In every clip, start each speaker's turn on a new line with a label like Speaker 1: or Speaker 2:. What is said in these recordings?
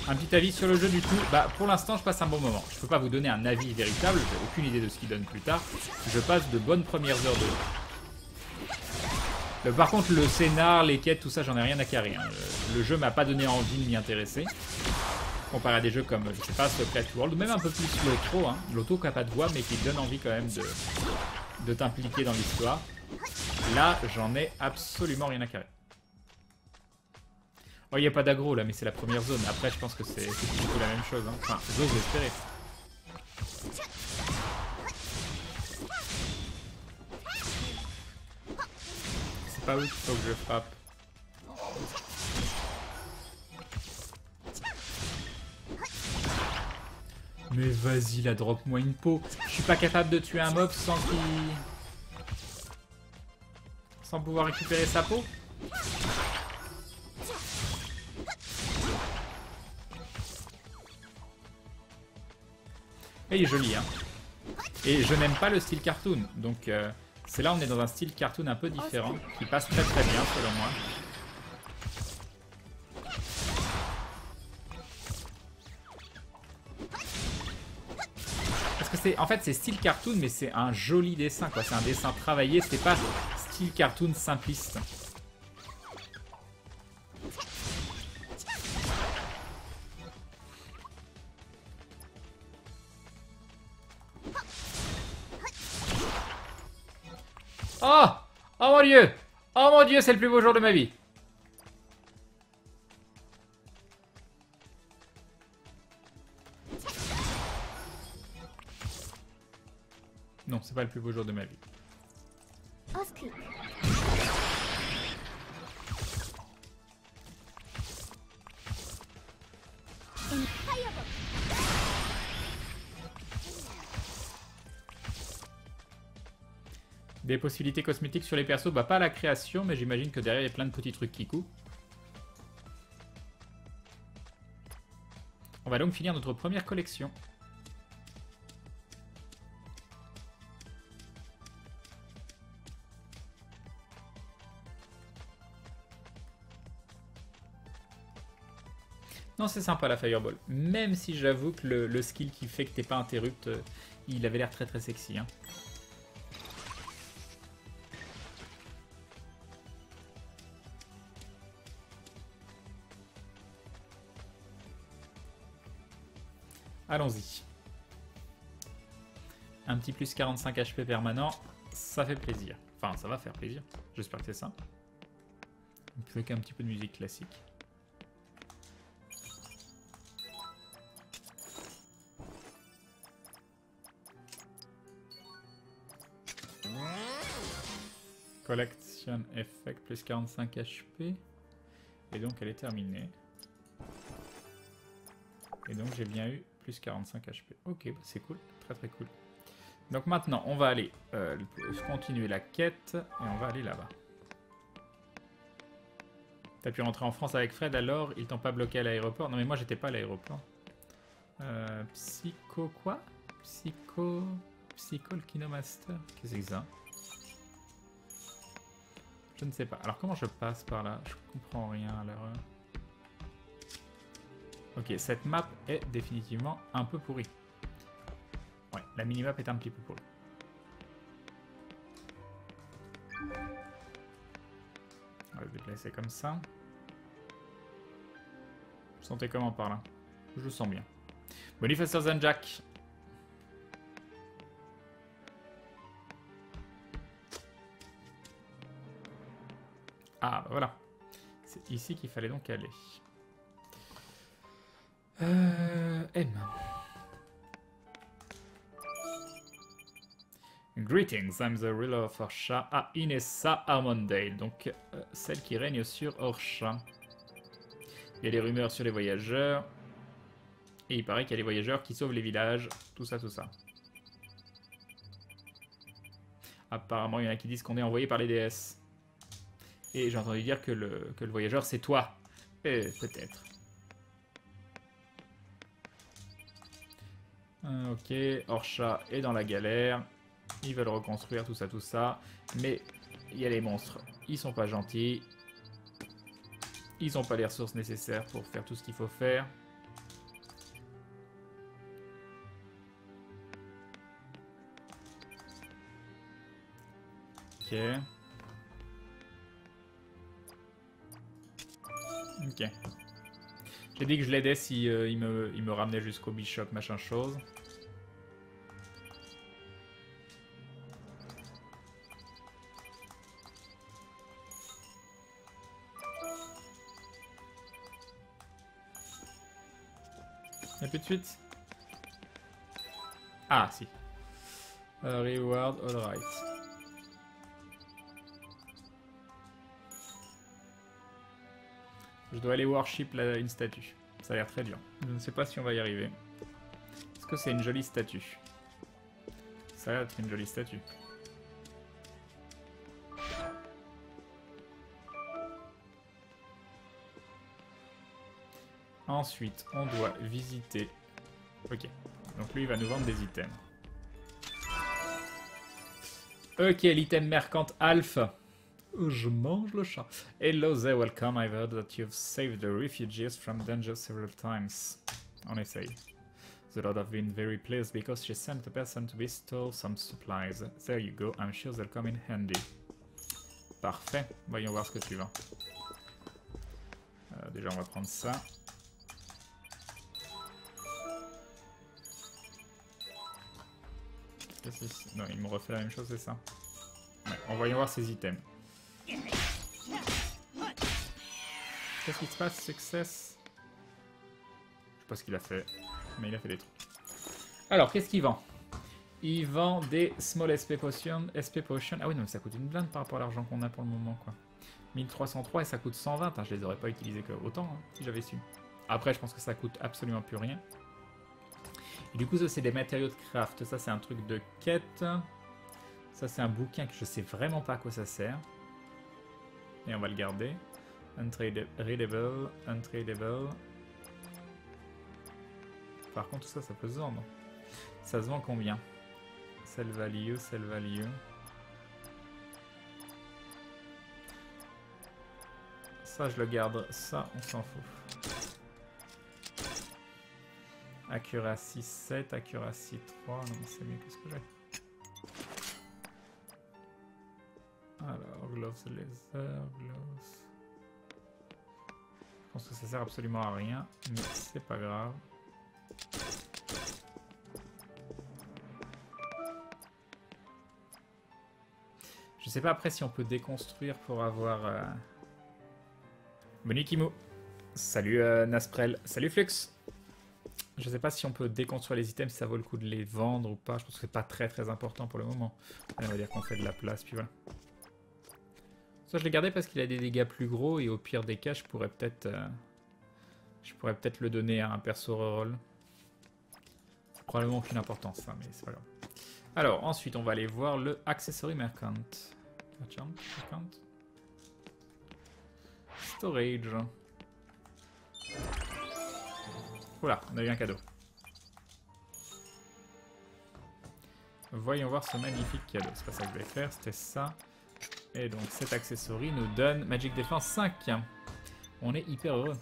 Speaker 1: Un petit avis sur le jeu du coup. Bah pour l'instant je passe un bon moment. Je peux pas vous donner un avis véritable, j'ai aucune idée de ce qu'il donne plus tard. Je passe de bonnes premières heures de jeu. Par contre le scénar, les quêtes, tout ça j'en ai rien à carrer. Hein. Le jeu m'a pas donné envie de m'y intéresser. Comparé à des jeux comme, je sais pas, Secret World, ou même un peu plus l'auto, hein. L'auto qui a pas de voix mais qui te donne envie quand même de t'impliquer dans l'histoire. Là j'en ai absolument rien à carrer. Oh, il n'y a pas d'aggro là, mais c'est la première zone. Après, je pense que c'est plutôt la même chose. Hein. Enfin, j'ose l'espérer. C'est pas où qu'il faut que je frappe. Mais vas-y, la drop-moi une peau. Je suis pas capable de tuer un mob sans pouvoir récupérer sa peau. Et il est joli, hein. Et je n'aime pas le style cartoon, donc c'est là on est dans un style cartoon un peu différent, qui passe très très bien selon moi. Parce que c'est, en fait c'est style cartoon mais c'est un joli dessin quoi, c'est un dessin travaillé, c'est pas style cartoon simpliste. Oh! Oh mon dieu! Oh mon dieu, c'est le plus beau jour de ma vie! Non, c'est pas le plus beau jour de ma vie. Des possibilités cosmétiques sur les persos, bah pas la création, mais j'imagine que derrière il y a plein de petits trucs qui coupent. On va donc finir notre première collection. Non, c'est sympa la Fireball. Même si j'avoue que le skill qui fait que t'es pas interrupt, il avait l'air très très sexy. Hein. Allons-y. Un petit plus 45 HP permanent, ça fait plaisir. Enfin, ça va faire plaisir. J'espère que c'est ça. Avec un petit peu de musique classique. Collection Effect, plus 45 HP. Et donc elle est terminée. Et donc j'ai bien eu plus 45 HP. Ok, bah c'est cool, très très cool. Donc maintenant on va aller continuer la quête et on va aller là-bas. T'as pu rentrer en France avec Fred alors? Ils t'ont pas bloqué à l'aéroport? Non mais moi j'étais pas à l'aéroport. Psycho quoi? Psycho le Kinomaster? Qu'est-ce que c'est ça? Je ne sais pas. Alors comment je passe par là? Je comprends rien à l'heure. Ok, cette map est définitivement un peu pourrie. Ouais, la minimap est un petit peu pourrie. On va se déplacer comme ça. Vous sentez comment par là? Je le sens bien. Bonifacer than Jack. Ah, bah voilà. C'est ici qu'il fallait donc aller. M. Greetings, I'm the ruler of Orsha. Ah, Inessa Armondale, donc celle qui règne sur Orsha. Il y a des rumeurs sur les voyageurs. Et il paraît qu'il y a des voyageurs qui sauvent les villages. Tout ça, tout ça. Apparemment, il y en a qui disent qu'on est envoyé par les déesses. Et j'ai entendu dire que le voyageur, c'est toi. Peut-être. Ok, Orsha est dans la galère. Ils veulent reconstruire tout ça, tout ça. Mais il y a les monstres. Ils sont pas gentils. Ils n'ont pas les ressources nécessaires pour faire tout ce qu'il faut faire. Ok. Ok. J'ai dit que je l'aidais si il me ramenait jusqu'au bishop, machin chose. Y'a plus de suite? Ah, si. Reward, alright. Je dois aller worship une statue. Ça a l'air très dur. Je ne sais pas si on va y arriver. Est-ce que c'est une jolie statue? Ça a l'air d'être une jolie statue. Ensuite, on doit visiter... Ok. Donc lui, il va nous vendre des items. Ok, l'item mercante Alpha. Je mange le chat. Hello there, welcome. I've heard that you've saved the refugees from danger several times. On essaye. The Lord have been very pleased because she sent a person to bestow some supplies. There you go, I'm sure they'll come in handy. Parfait. Voyons voir ce que tu vends. Déjà, on va prendre ça. Non, il me refait la même chose, c'est ça. Ouais, on va y voir ses items. Qu'est-ce qui se passe? Success. Je sais pas ce qu'il a fait, mais il a fait des trucs. Alors, qu'est-ce qu'il vend? Il vend des Small SP Potion. Ah oui, non, mais ça coûte une blinde par rapport à l'argent qu'on a pour le moment, quoi. 1303 et ça coûte 120. Hein, je les aurais pas utilisés que autant, hein, si j'avais su. Après, je pense que ça coûte absolument plus rien. Et du coup, ça, c'est des matériaux de craft. Ça, c'est un truc de quête. Ça, c'est un bouquin que je sais vraiment pas à quoi ça sert. Et on va le garder. Untradeable, untradeable. Par contre, ça peut se vendre. Ça se vend combien? Sell value, sell value. Ça, je le garde. Ça, on s'en fout. Accuracy 7, accuracy 3. Non, mais c'est mieux que ce que j'ai. Alors, gloves leather, gloves. Je pense que ça sert absolument à rien, mais c'est pas grave. Je sais pas après si on peut déconstruire pour avoir... Bonne Kimo. Salut Nasprel. Salut Flux. Je sais pas si on peut déconstruire les items, si ça vaut le coup de les vendre ou pas. Je pense que c'est pas très important pour le moment. Allez, on va dire qu'on fait de la place, puis voilà. Ça, je l'ai gardé parce qu'il a des dégâts plus gros et au pire des cas, je pourrais peut-être le donner à un perso reroll. Probablement aucune importance, ça, mais c'est pas grave. Alors, ensuite, on va aller voir le Accessory Merchant. Storage. Oula, on a eu un cadeau. Voyons voir ce magnifique cadeau. C'est pas ça que je vais faire, c'était ça. Et donc cet accessory nous donne Magic Defense 5. On est hyper heureux.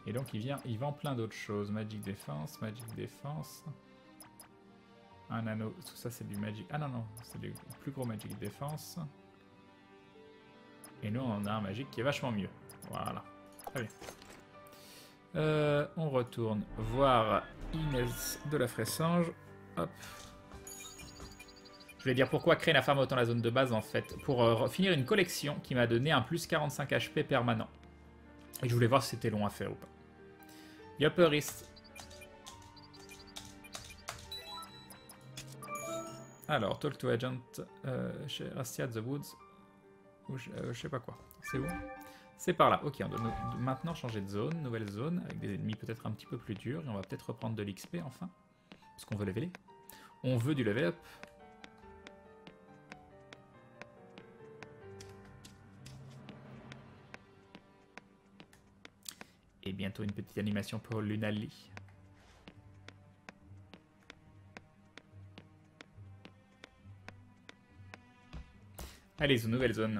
Speaker 1: Et donc il vend plein d'autres choses. Magic Defense. Un anneau. Tout ça c'est du Magic. Ah non, non, c'est du plus gros Magic Defense. Et nous on a un Magic qui est vachement mieux. Voilà. Très bien. On retourne voir Inès de la Fressange. Hop. Je vais dire pourquoi créer la farm autant la zone de base en fait. Pour finir une collection qui m'a donné un plus 45 HP permanent. Et je voulais voir si c'était long à faire ou pas. Yopperist. Alors, Talk to Agent chez Rastia The Woods. Ou je sais pas quoi. C'est où? C'est par là. Ok, on doit maintenant changer de zone. Nouvelle zone avec des ennemis peut-être un petit peu plus durs. Et on va peut-être reprendre de l'XP enfin. Parce qu'on veut leveler. On veut du level up. Et bientôt une petite animation pour Lunali. Allez, nouvelle zone.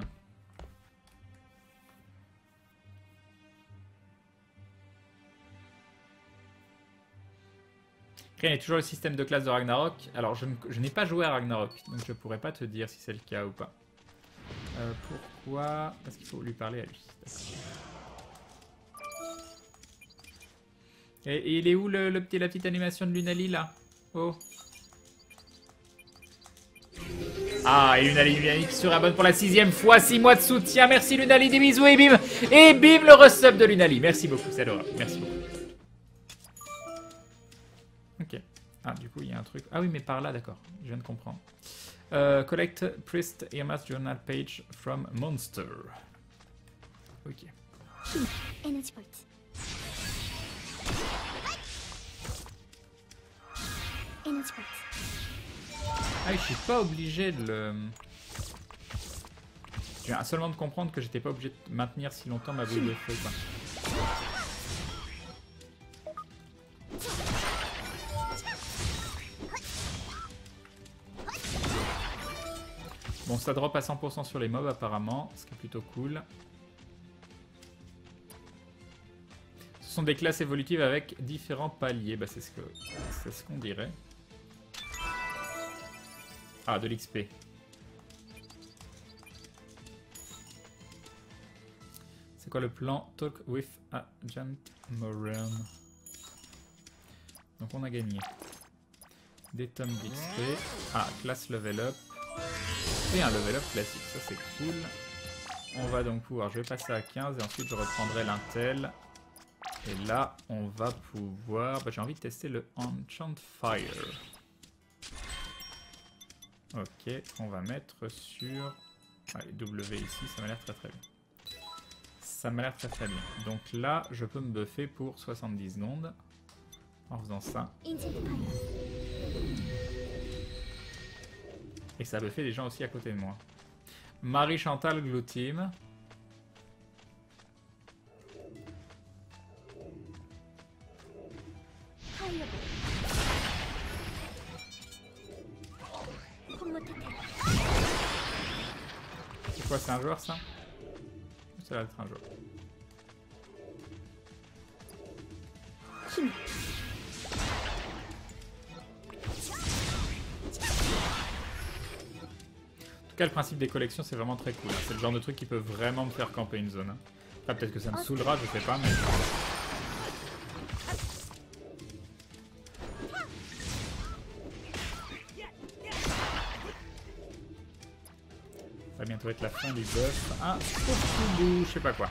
Speaker 1: Après, il y a toujours le système de classe de Ragnarok. Alors, je n'ai pas joué à Ragnarok, donc je pourrais pas te dire si c'est le cas ou pas. Pourquoi? Parce qu'il faut lui parler à lui. Et il est où la petite animation de Lunali, là? Oh. Ah, et Lunali qui se rabonne pour la 6e fois, 6 mois de soutien. Merci Lunali, des bisous et bim. Et bim, le resub de Lunali. Merci beaucoup, c'est adorable. Merci beaucoup. Ok. Ah, du coup, il y a un truc. Ah oui, mais par là, d'accord. Je viens de comprendre. Collect Priest Irma's Journal Page from Monster. Ok.
Speaker 2: Energy point. Energy point.
Speaker 1: Ah, je suis pas obligé de le... Je viens seulement de comprendre que j'étais pas obligé de maintenir si longtemps ma boule de feu, quoi. Bon, ça drop à 100% sur les mobs apparemment, ce qui est plutôt cool. Ce sont des classes évolutives avec différents paliers, bah c'est ce qu'on dirait. Ah, de l'XP. C'est quoi le plan? Talk with Agent Moran. Donc on a gagné. Des tomes d'XP. Ah, classe level up. Et un level up classique, ça c'est cool. On va donc pouvoir, je vais passer à 15 et ensuite je reprendrai l'intel. Et là, on va pouvoir... Bah, j'ai envie de tester le Enchant Fire. Ok, on va mettre sur... Allez, W ici, ça m'a l'air très bien. Ça m'a l'air très bien. Donc là, je peux me buffer pour 70 secondes. En faisant ça. Et ça buffait des gens aussi à côté de moi. Marie-Chantal Gloutim. C'est quoi, c'est un joueur ça? Ça va être un joueur. En tout cas, le principe des collections, c'est vraiment très cool. Hein. C'est le genre de truc qui peut vraiment me faire camper une zone. Hein. Enfin, peut-être que ça me saoulera, je sais pas, mais... Ça va bientôt être la fin du buff. Ah, je sais pas quoi.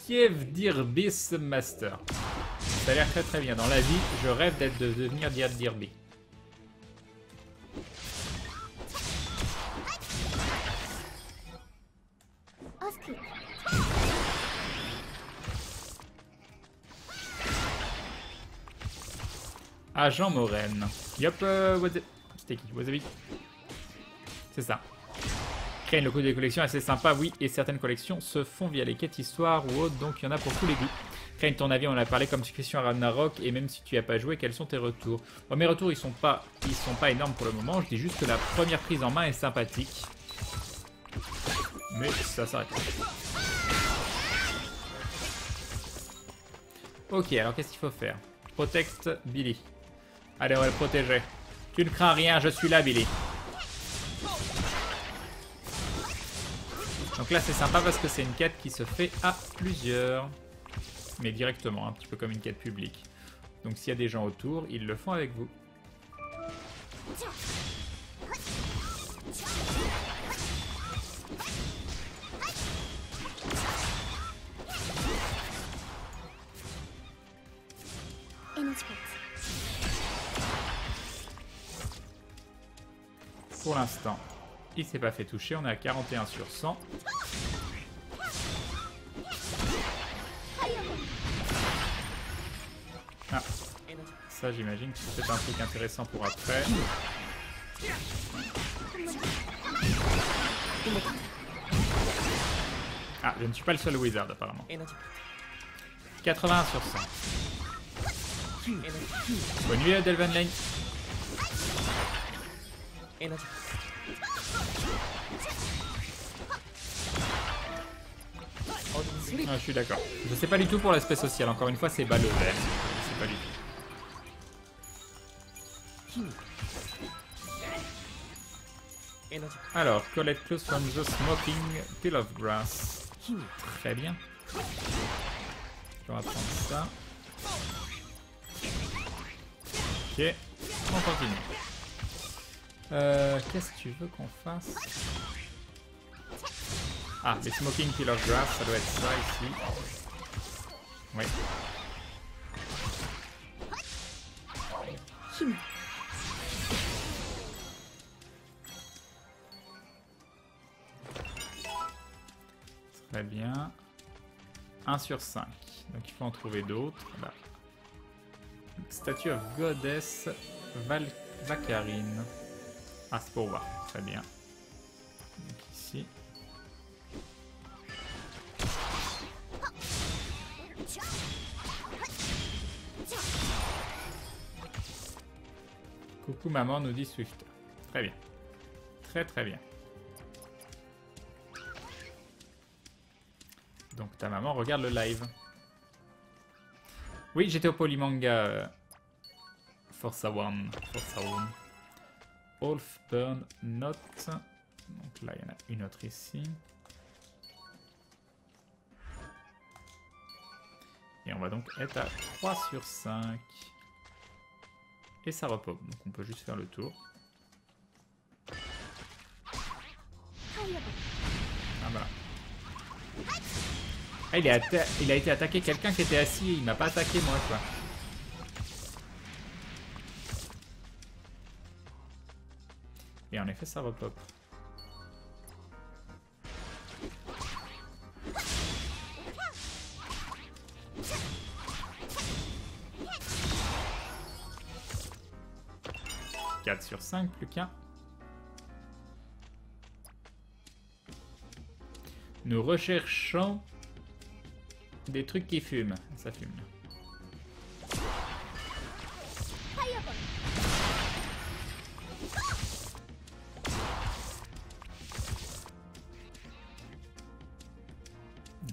Speaker 1: Kiev Dirbis Master. Ça a l'air très bien. Dans la vie, je rêve de devenir Dirby. Agent Moren. Yop, c'était qui? Wasabi. C'est ça. Créer le coup des collections assez sympa, oui, et certaines collections se font via les quêtes histoire ou autres, donc il y en a pour tous les goûts. Crane, ton avis, on en a parlé comme succession à Ragnarok, et même si tu n'y as pas joué, quels sont tes retours? Bon, mes retours, ils sont pas énormes pour le moment, je dis juste que la première prise en main est sympathique. Mais ça s'arrête. Ok, alors qu'est-ce qu'il faut faire? Protect Billy. Allez, on va le protéger. Tu ne crains rien, je suis là, Billy. Donc là, c'est sympa parce que c'est une quête qui se fait à plusieurs. Mais directement, un petit peu comme une quête publique. Donc s'il y a des gens autour, ils le font avec vous. Pour l'instant, il s'est pas fait toucher, on est à 41 sur 100. Ah, ça j'imagine que c'est peut-être un truc intéressant pour après. Ah, je ne suis pas le seul wizard apparemment. 81 sur 100. Bonne nuit à Delvan Lane. Ah, je suis d'accord. Je sais pas du tout pour l'aspect social. Encore une fois, c'est bas le vert. Je sais pas du tout. Alors, collect close from the smoking pile of grass. Très bien. Je vais prendre ça. Ok, on continue. Qu'est-ce que tu veux qu'on fasse? Ah, les smoking pile of grass, ça doit être ça ici. Oui. Très bien. 1 sur 5. Donc il faut en trouver d'autres. Là. Statue of Goddess Vacarine. Ah, c'est pour voir. Très bien. Donc ici. Coucou maman, nous dit Swift. Très bien. Très très bien. Donc ta maman regarde le live. Oui, j'étais au Polymanga. Forza One. Wolfburn Note. Donc là, il y en a une autre ici. Et on va donc être à 3 sur 5. Et ça repop. Donc on peut juste faire le tour. Ah voilà. Ah, il a été attaqué quelqu'un qui était assis et il m'a pas attaqué moi quoi. Et en effet ça repop. « 4 sur 5, plus qu'un. Nous recherchons des trucs qui fument. Ça fume.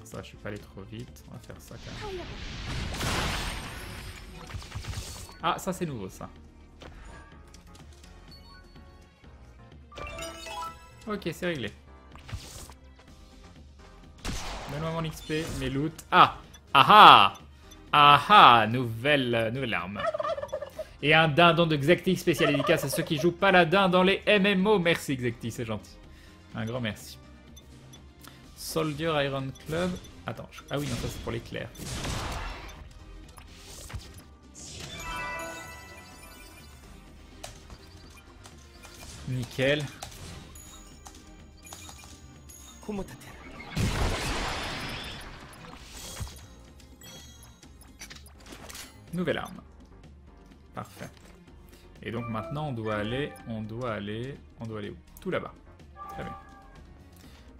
Speaker 1: Ça, je vais pas aller trop vite. On va faire ça quand même. Ah, ça c'est nouveau ça. Ok, c'est réglé. Donne-moi mon XP, mes loot. Ah! Ah ah! Ah! Nouvelle arme. Et un dindon de Xecti spécial dédicace à ceux qui jouent paladin dans les MMO. Merci Xecti, c'est gentil. Un grand merci. Soldier Iron Club. Attends, ah oui, non, ça c'est pour l'éclair. Nickel. Nouvelle arme. Parfait. Et donc maintenant on doit aller où? Tout là-bas. Très bien.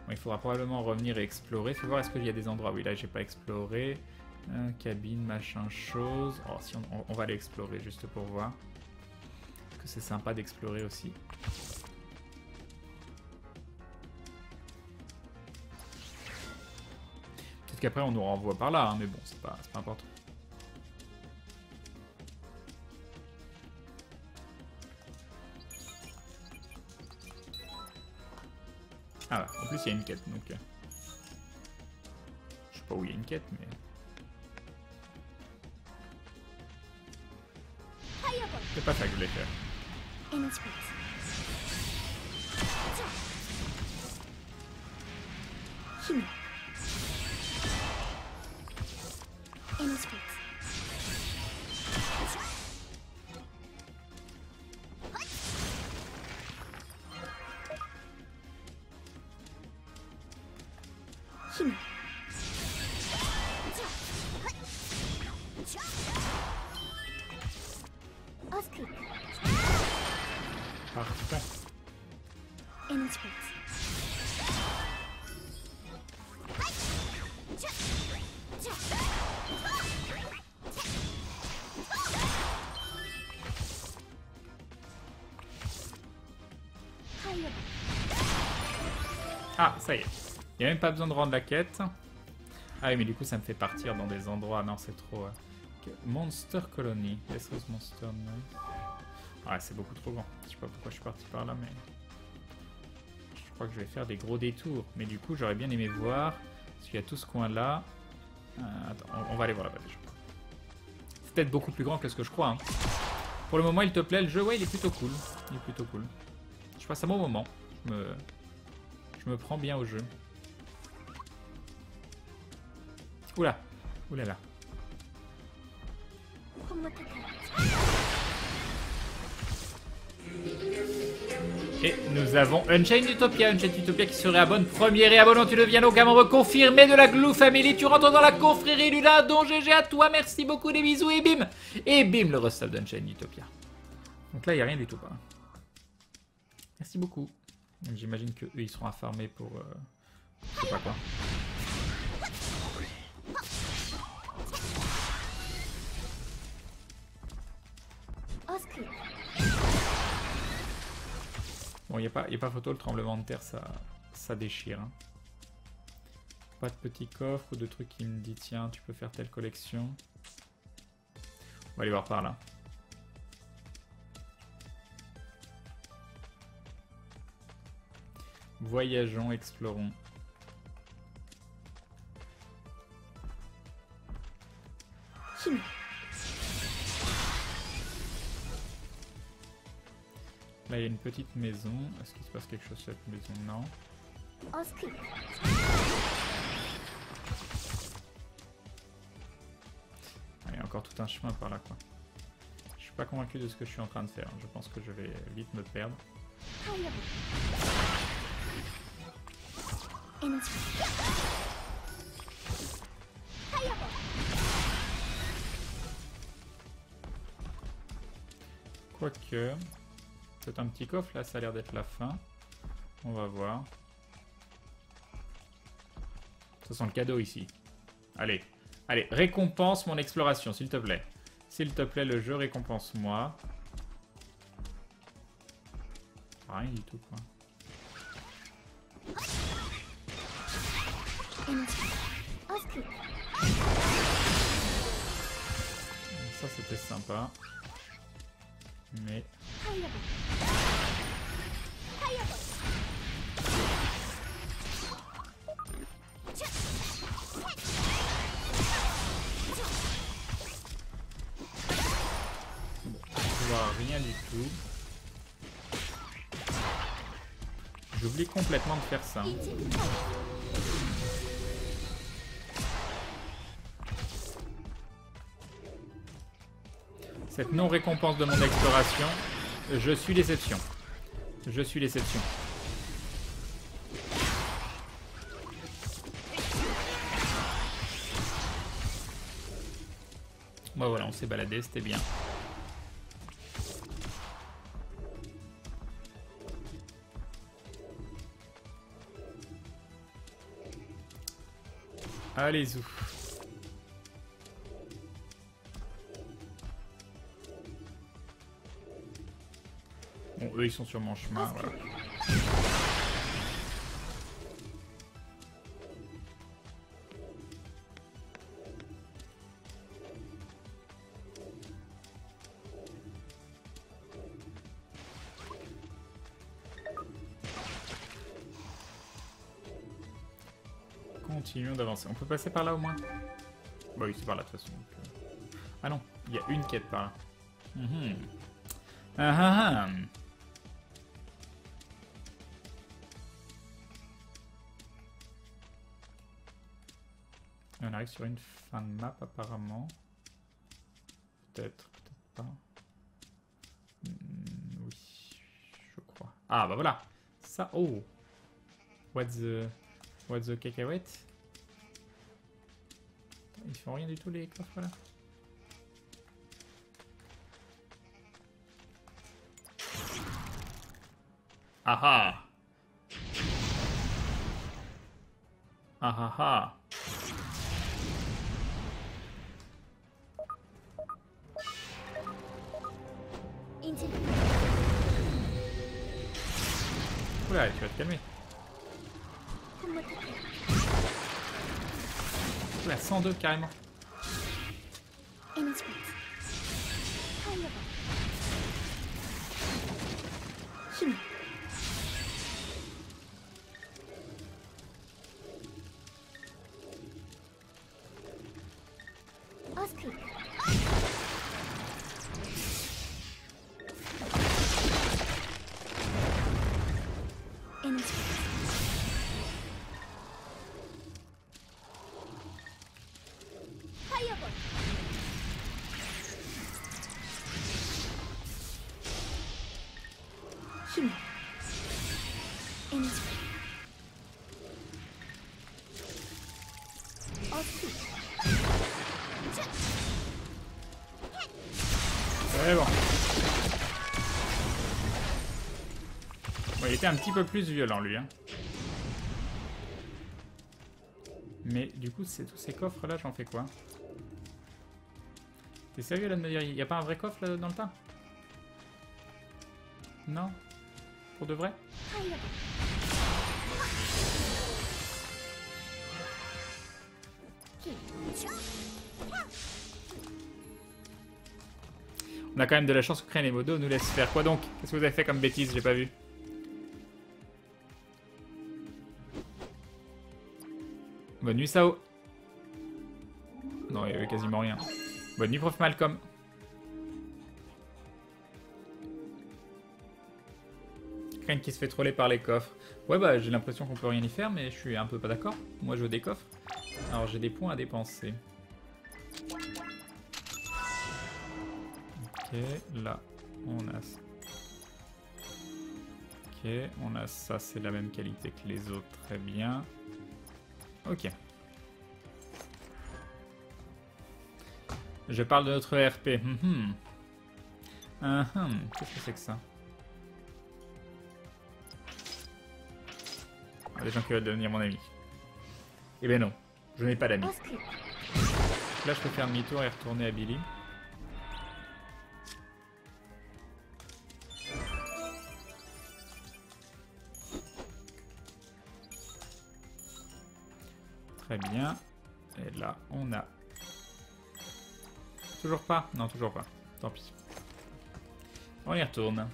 Speaker 1: Bon, il faudra probablement revenir et explorer. Faut voir est-ce qu'il y a des endroits. Oui, là j'ai pas exploré. Cabine, machin, chose. Oh, si on va aller explorer juste pour voir. Parce que c'est sympa d'explorer aussi. Peut-être qu'après on nous renvoie par là, hein, mais bon, c'est pas important. Ah, en plus il y a une quête, donc... je sais pas où il y a une quête, mais... C'est pas ça que je voulais faire. Parfait. Ah, ça y est. Il n'y a même pas besoin de rendre la quête. Ah oui, mais du coup, ça me fait partir dans des endroits... Non, c'est trop... Monster Colony. Yes, Monster... Ah, c'est beaucoup trop grand. Je sais pas pourquoi je suis parti par là, mais... Je crois que je vais faire des gros détours. Mais du coup, j'aurais bien aimé voir... Parce qu'il y a tout ce coin-là. Attends, on va aller voir là-bas déjà. C'est peut-être beaucoup plus grand que ce que je crois. Hein. Pour le moment, il te plaît, le jeu? Ouais, il est plutôt cool. Il est plutôt cool. Je passe un bon moment. Je me prends bien au jeu. Oula. Oulala. Et nous avons Unchained Utopia. Unchained Utopia qui se réabonne. Premier réabonnant, tu deviens donc un membre confirmé de la Glue Family. Tu rentres dans la confrérie du Dindon. GG à toi. Merci beaucoup, des bisous et bim. Et bim, le restart d'Unchained Utopia. Donc là, il n'y a rien du tout. Quoi. Merci beaucoup. J'imagine qu'eux, ils seront à farmer pour... je sais pas quoi. Bon, il n'y a pas photo, le tremblement de terre, ça déchire. Hein. Pas de petit coffre ou de truc qui me dit tiens, tu peux faire telle collection. On va aller voir par là. Voyageons, explorons. Là, il y a une petite maison. Est-ce qu'il se passe quelque chose sur cette maison? Non. Il y a encore tout un chemin par là, quoi. Je suis pas convaincu de ce que je suis en train de faire. Je pense que je vais vite me perdre. Quoique... C'est un petit coffre, là, ça a l'air d'être la fin. On va voir. Ça sent le cadeau ici. Allez, allez, récompense mon exploration, s'il te plaît. S'il te plaît, le jeu, récompense-moi. Rien du tout, quoi. Ça, c'était sympa. Mais... je vois rien du tout. J'oublie complètement de faire ça. Cette non-récompense de mon exploration, je suis déception. Je suis déception. Bon voilà, on s'est baladé, c'était bien. Allez-y. Bon, eux, ils sont sur mon chemin, voilà. Continuons d'avancer. On peut passer par là au moins? Bah oui, c'est par là de toute façon. Ah non, il y a une quête par là. On arrive sur une fin de map apparemment. Peut-être, peut-être pas. Oui, je crois. Ah bah voilà. Ça, oh. What's the cacahuète? Ils font rien du tout les coffres là. Ah ah. Ah ah ah. Oula, tu vas te calmer. Oula, 102 carrément.
Speaker 2: Energy point. High level. Hime. Earthquake. Energy point. Fireball. Hime. Energy point. Earthquake.
Speaker 1: Ouais, bon. Bon, il était un petit peu plus violent, lui. Hein. Mais du coup, tous ces coffres-là, j'en fais quoi? T'es sérieux là de me dire, il n'y a pas un vrai coffre là dans le tas? Non? Pour de vrai? On a quand même de la chance que Crane et Modo nous laissent faire. Quoi donc? Qu'est-ce que vous avez fait comme bêtise? J'ai pas vu. Bonne nuit, Sao. Non, il y avait quasiment rien. Bonne nuit, Prof Malcolm. Crane qui se fait troller par les coffres. Ouais, bah j'ai l'impression qu'on peut rien y faire, mais je suis un peu pas d'accord. Moi, je veux des coffres. Alors, j'ai des points à dépenser. Ok, là, on a ça. Ok, on a ça, c'est la même qualité que les autres, très bien. Ok. Je parle de notre RP. Qu'est-ce que c'est que ça? Ah, des gens qui veulent devenir mon ami. Eh ben non, je n'ai pas d'amis. Là, je peux faire demi-tour et retourner à Billy. Très bien. Et là, on a... Toujours pas? Non, toujours pas. Tant pis. On y retourne.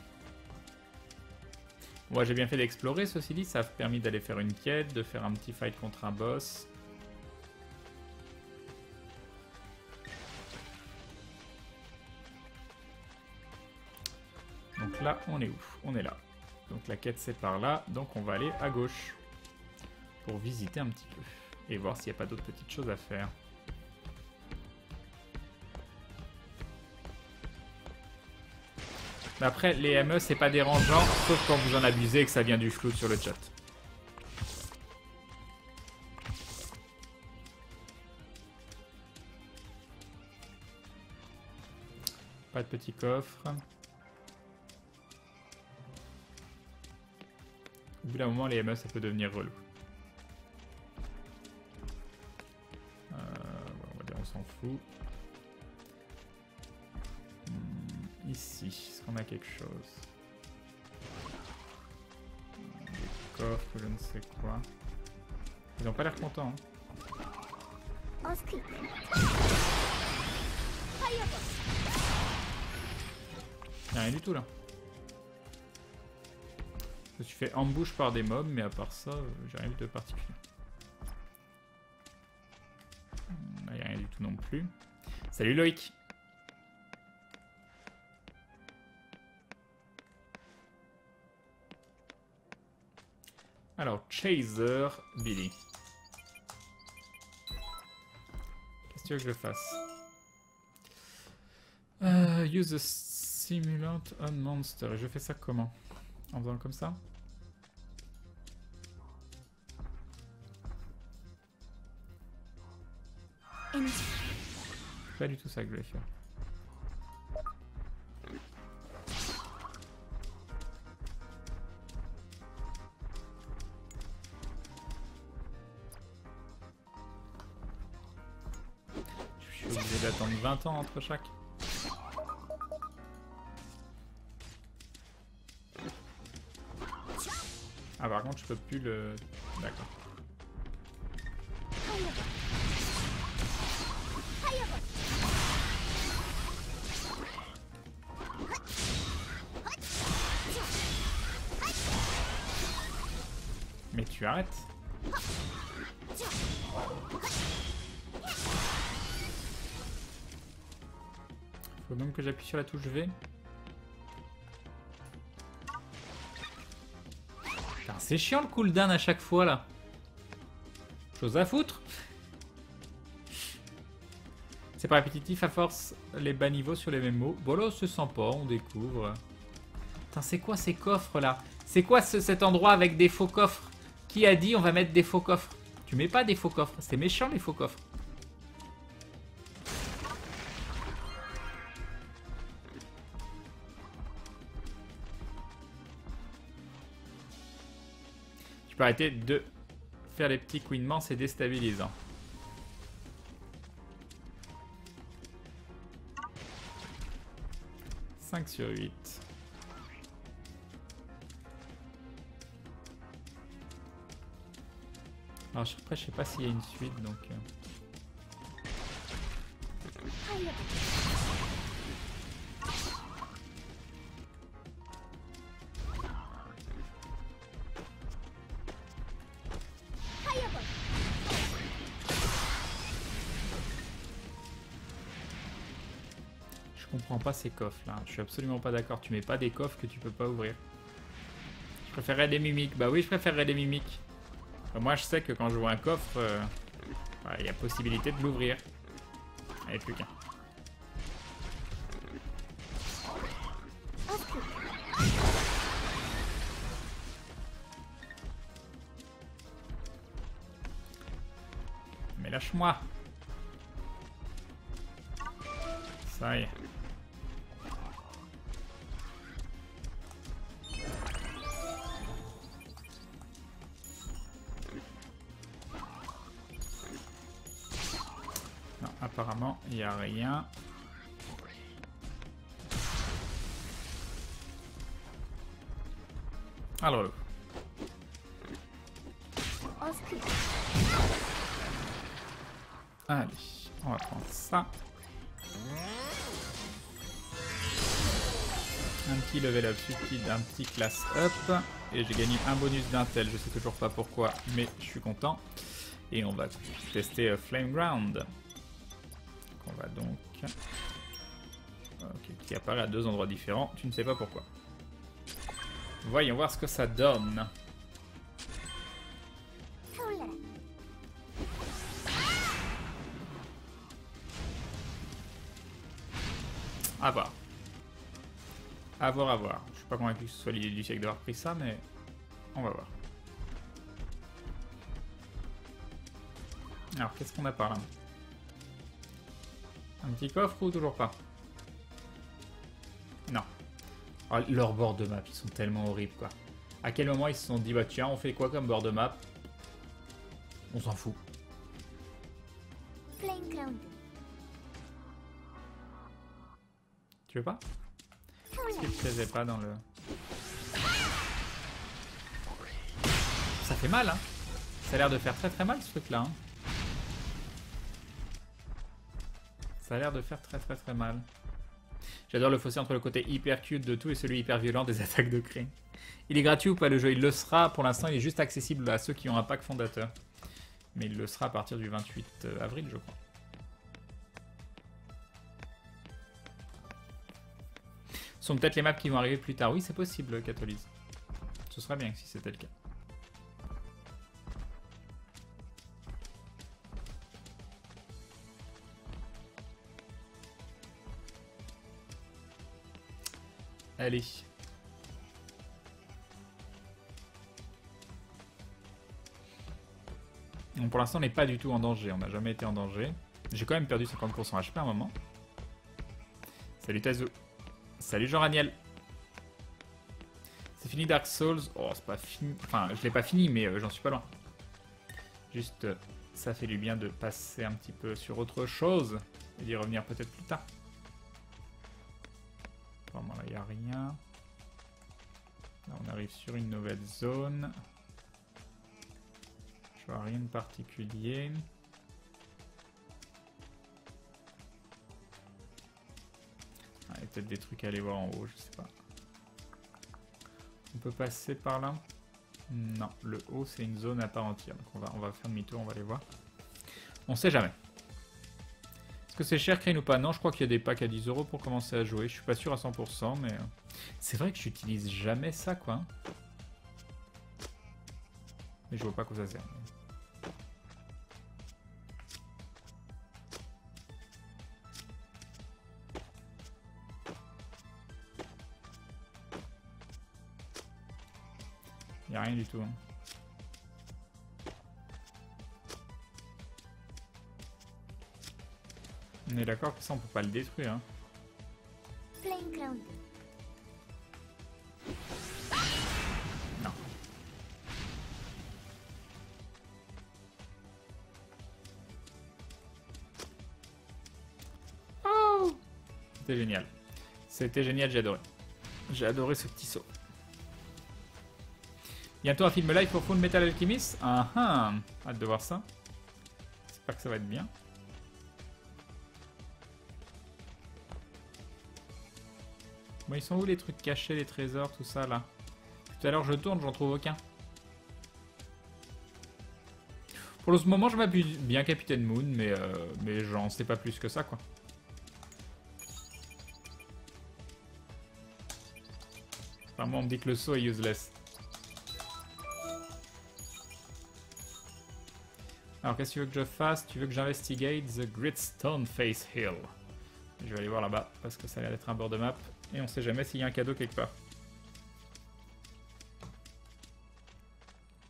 Speaker 1: Moi, j'ai bien fait d'explorer, ceci dit. Ça a permis d'aller faire une quête, de faire un petit fight contre un boss. Donc là, on est où? On est là. Donc la quête, c'est par là. Donc on va aller à gauche. Pour visiter un petit peu. Et voir s'il n'y a pas d'autres petites choses à faire. Mais après, les ME, c'est pas dérangeant, sauf quand vous en abusez et que ça vient du flou sur le chat. Pas de petit coffre. Au bout d'un moment, les ME, ça peut devenir relou. On va dire, on s'en fout. Ici, est-ce qu'on a quelque chose? Des coffres, je ne sais quoi. Ils n'ont pas l'air contents. Hein. Y'a rien du tout là. Je me suis fait ambush par des mobs, mais à part ça, j'ai rien vu de particulier. Là, y'a rien du tout non plus. Salut Loïc! Alors, Chaser, Billy. Qu'est-ce que tu veux que je fasse? Use the simulant on monster. Et je fais ça comment? En faisant comme ça? C'est pas du tout ça que je vais faire. Je suis obligé d'attendre 20 ans entre chaque. Ah par contre je peux plus le... D'accord. tu arrêtes. Faut donc que j'appuie sur la touche V. Putain, c'est chiant le cooldown à chaque fois là. Chose à foutre. C'est pas répétitif à force les bas niveaux sur les mêmes mots. Bon là, c'est sympa, on découvre. Putain, c'est quoi ces coffres là? C'est quoi cet endroit avec des faux coffres? Qui a dit on va mettre des faux coffres? Tu mets pas des faux coffres, c'est méchant les faux coffres. Tu peux arrêter de faire les petits couinements, c'est déstabilisant. « 5 sur 8. » Alors après, je sais pas s'il y a une suite, donc... Je comprends pas ces coffres là, je suis absolument pas d'accord. Tu mets pas des coffres que tu peux pas ouvrir. Je préférerais des mimiques. Bah oui, je préférerais des mimiques. Moi, je sais que quand je vois un coffre, il y a possibilité de l'ouvrir. Allez, plus qu'un. Mais lâche-moi. Ça y est. Non, apparemment, il n'y a rien. Alors, le... Allez, on va prendre ça. Un petit level up subtil, un petit class up. Et j'ai gagné un bonus d'intel, je sais toujours pas pourquoi, mais je suis content. Et on va tester Flame Ground. On va donc... Ok, qui apparaît à 2 endroits différents, tu ne sais pas pourquoi. Voyons voir ce que ça donne. À voir. À voir, à voir. Je suis pas convaincu que ce soit l'idée du siècle d'avoir pris ça, mais on va voir. Alors, qu'est-ce qu'on a par là? Un petit coffre ou toujours pas? Non. Oh, leurs bords de map, ils sont tellement horribles, quoi. À quel moment ils se sont dit, bah tiens, on fait quoi comme bord de map? On s'en fout. Tu veux pas? Qu'est-ce qu'il ne plaisait pas dans le... Ça fait mal, hein. Ça a l'air de faire très très mal, ce truc-là. Hein. Ça a l'air de faire très très très mal. J'adore le fossé entre le côté hyper cute de tout et celui hyper violent des attaques de Cré. Il est gratuit ou pas le jeu? Il le sera. Pour l'instant, il est juste accessible à ceux qui ont un pack fondateur. Mais il le sera à partir du 28 avril, je crois. Ce sont peut-être les maps qui vont arriver plus tard. Oui, c'est possible, Catholyse. Ce serait bien si c'était le cas. Allez. Donc pour l'instant, on n'est pas du tout en danger. On n'a jamais été en danger. J'ai quand même perdu 50% HP à un moment. Salut Tazu. Salut Jean-Raniel. C'est fini Dark Souls. Oh, c'est pas fini. Enfin, je l'ai pas fini, mais j'en suis pas loin. Juste, ça fait du bien de passer un petit peu sur autre chose. Et d'y revenir peut-être plus tard. Vraiment, là, il n'y a rien. Là, on arrive sur une nouvelle zone. Je vois rien de particulier. Ah, il y a peut-être des trucs à aller voir en haut, je sais pas. On peut passer par là. Non, le haut c'est une zone à part entière. Donc on va faire demi-tour, on va aller voir. On sait jamais. Est-ce que c'est cher Crane ou pas? Non, je crois qu'il y a des packs à 10 € pour commencer à jouer. Je suis pas sûr à 100%, mais c'est vrai que j'utilise jamais ça quoi. Mais je vois pas à quoi ça sert. Il n'y a rien du tout. Hein. On est d'accord que ça on peut pas le détruire. Hein.
Speaker 2: Flame ground.
Speaker 1: Non. Oh, c'était génial. C'était génial, j'ai adoré. J'ai adoré ce petit saut. Bientôt un film live pour Full Metal Alchemist. Ah ah, hâte de voir ça. J'espère que ça va être bien. Bon, ils sont où les trucs cachés, les trésors, tout ça là? Tout à l'heure je tourne, j'en trouve aucun. Pour le moment je m'appuie bien Capitaine Moon, mais j'en sais pas plus que ça quoi. Enfin moi on me dit que le saut est useless. Alors qu'est-ce que tu veux que je fasse? Tu veux que j'investigate The Great Stone Face Hill? Je vais aller voir là-bas parce que ça a l'air d'être un bord de map et on sait jamais s'il y a un cadeau quelque part.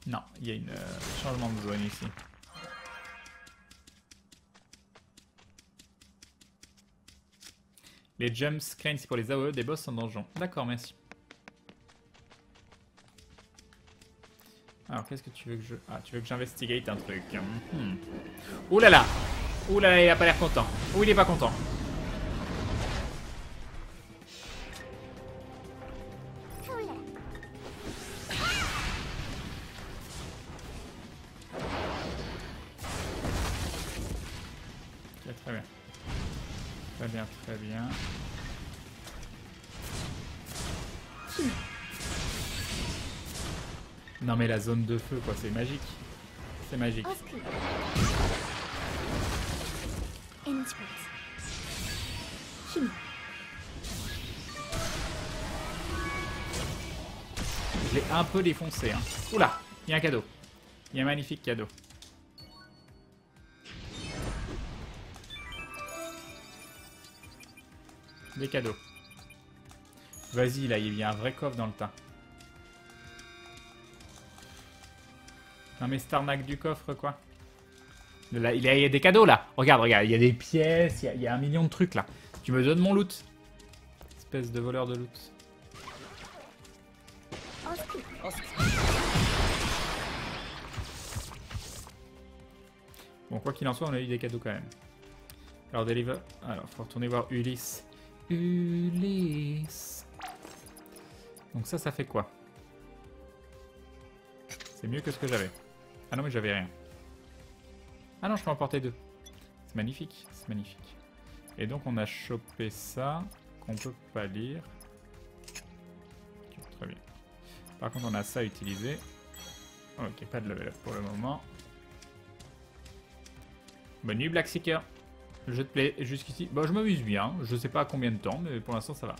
Speaker 1: Non, il y a un changement de zone ici. Les jumps Crane c'est pour les AOE des boss en donjon. D'accord, merci. Alors qu'est-ce que tu veux que je... Ah, tu veux que j'investigate un truc. Ouh là là. Ouh là là, il a pas l'air content. Ou il est pas content. Ok, très bien. Très bien, très bien. Non mais la zone de feu quoi, c'est magique. C'est magique. Je l'ai un peu défoncé. Hein. Oula, il y a un cadeau. Il y a un magnifique cadeau. Des cadeaux. Vas-y là, il y a un vrai coffre dans le tas. Non mais Starnac du coffre quoi. Là, il y a des cadeaux là. Regarde, regarde, il y a des pièces, il y a un million de trucs là. Tu me donnes mon loot. Espèce de voleur de loot. Bon, quoi qu'il en soit, on a eu des cadeaux quand même. Alors, deliver. Alors, faut retourner voir Ulysse. Ulysse. Donc ça fait quoi? C'est mieux que ce que j'avais. Ah non, mais j'avais rien. Ah non, je peux en porter deux. C'est magnifique, c'est magnifique. Et donc, on a chopé ça, qu'on peut pas lire. Okay, très bien. Par contre, on a ça à utiliser. Ok, pas de level up pour le moment. Bonne nuit, Black Seeker. Je te plais jusqu'ici. Bon, je m'amuse bien. Je sais pas à combien de temps, mais pour l'instant, ça va.